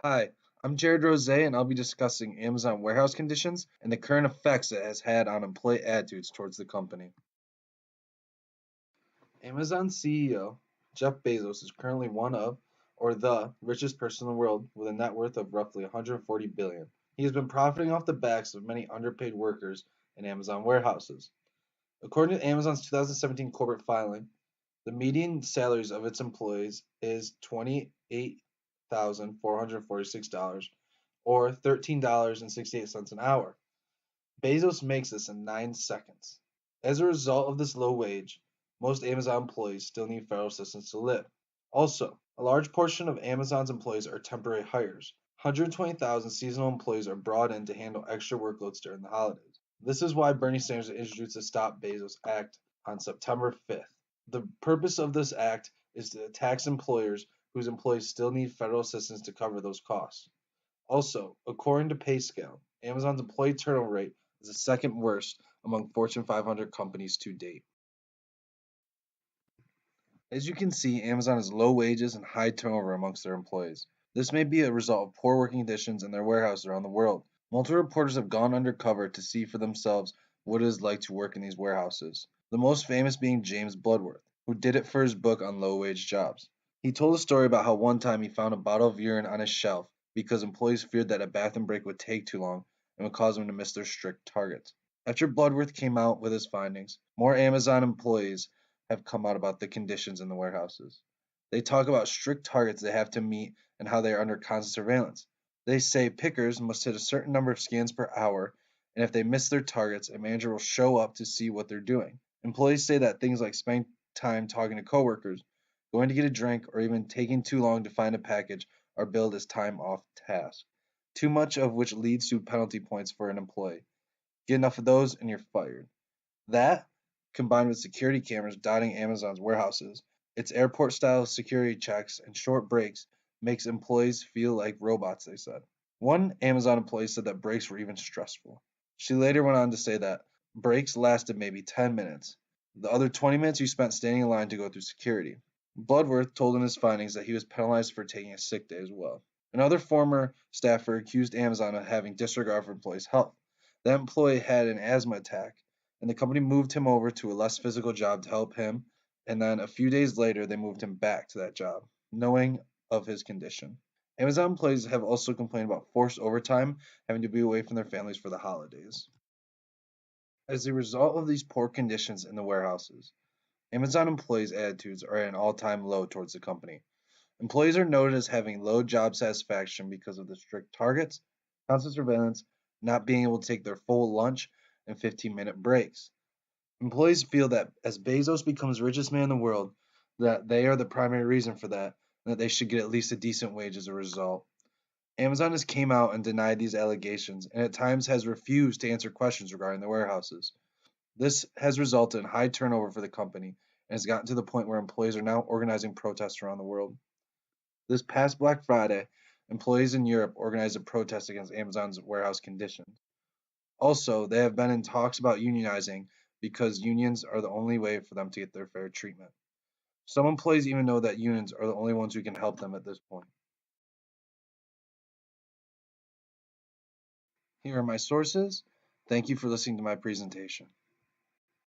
Hi, I'm Jared Rose, and I'll be discussing Amazon warehouse conditions and the current effects it has had on employee attitudes towards the company. Amazon CEO Jeff Bezos is currently one of, or the richest person in the world with a net worth of roughly 140 billion. He has been profiting off the backs of many underpaid workers in Amazon warehouses. According to Amazon's 2017 corporate filing, the median salaries of its employees is $28,446 or $13.68 an hour. Bezos makes this in 9 seconds. As a result of this low wage, most Amazon employees still need federal assistance to live. Also, a large portion of Amazon's employees are temporary hires. 120,000 seasonal employees are brought in to handle extra workloads during the holidays. This is why Bernie Sanders introduced the Stop Bezos Act on September 5th. The purpose of this act is to tax employers whose employees still need federal assistance to cover those costs. Also, according to PayScale, Amazon's employee turnover rate is the second worst among Fortune 500 companies to date. As you can see, Amazon has low wages and high turnover amongst their employees. This may be a result of poor working conditions in their warehouses around the world. Multiple reporters have gone undercover to see for themselves what it is like to work in these warehouses. The most famous being James Bloodworth, who did it for his book on low wage jobs. He told a story about how one time he found a bottle of urine on his shelf because employees feared that a bathroom break would take too long and would cause them to miss their strict targets. After Bloodworth came out with his findings, more Amazon employees have come out about the conditions in the warehouses. They talk about strict targets they have to meet and how they are under constant surveillance. They say pickers must hit a certain number of scans per hour, and if they miss their targets, a manager will show up to see what they're doing. Employees say that things like spending time talking to coworkers, going to get a drink, or even taking too long to find a package are billed as time off task. Too much of which leads to penalty points for an employee. Get enough of those and you're fired. That, combined with security cameras dotting Amazon's warehouses, its airport-style security checks, and short breaks, makes employees feel like robots, they said. One Amazon employee said that breaks were even stressful. She later went on to say that breaks lasted maybe 10 minutes. The other 20 minutes you spent standing in line to go through security. Bloodworth told in his findings that he was penalized for taking a sick day as well. Another former staffer accused Amazon of having disregard for employees' health. That employee had an asthma attack, and the company moved him over to a less physical job to help him, and then a few days later they moved him back to that job, knowing of his condition. Amazon employees have also complained about forced overtime, having to be away from their families for the holidays. As a result of these poor conditions in the warehouses, Amazon employees' attitudes are at an all-time low towards the company. Employees are noted as having low job satisfaction because of the strict targets, constant surveillance, not being able to take their full lunch, and 15-minute breaks. Employees feel that as Bezos becomes richest man in the world, that they are the primary reason for that, and that they should get at least a decent wage as a result. Amazon has came out and denied these allegations, and at times has refused to answer questions regarding the warehouses. This has resulted in high turnover for the company and has gotten to the point where employees are now organizing protests around the world. This past Black Friday, employees in Europe organized a protest against Amazon's warehouse conditions. Also, they have been in talks about unionizing because unions are the only way for them to get their fair treatment. Some employees even know that unions are the only ones who can help them at this point. Here are my sources. Thank you for listening to my presentation.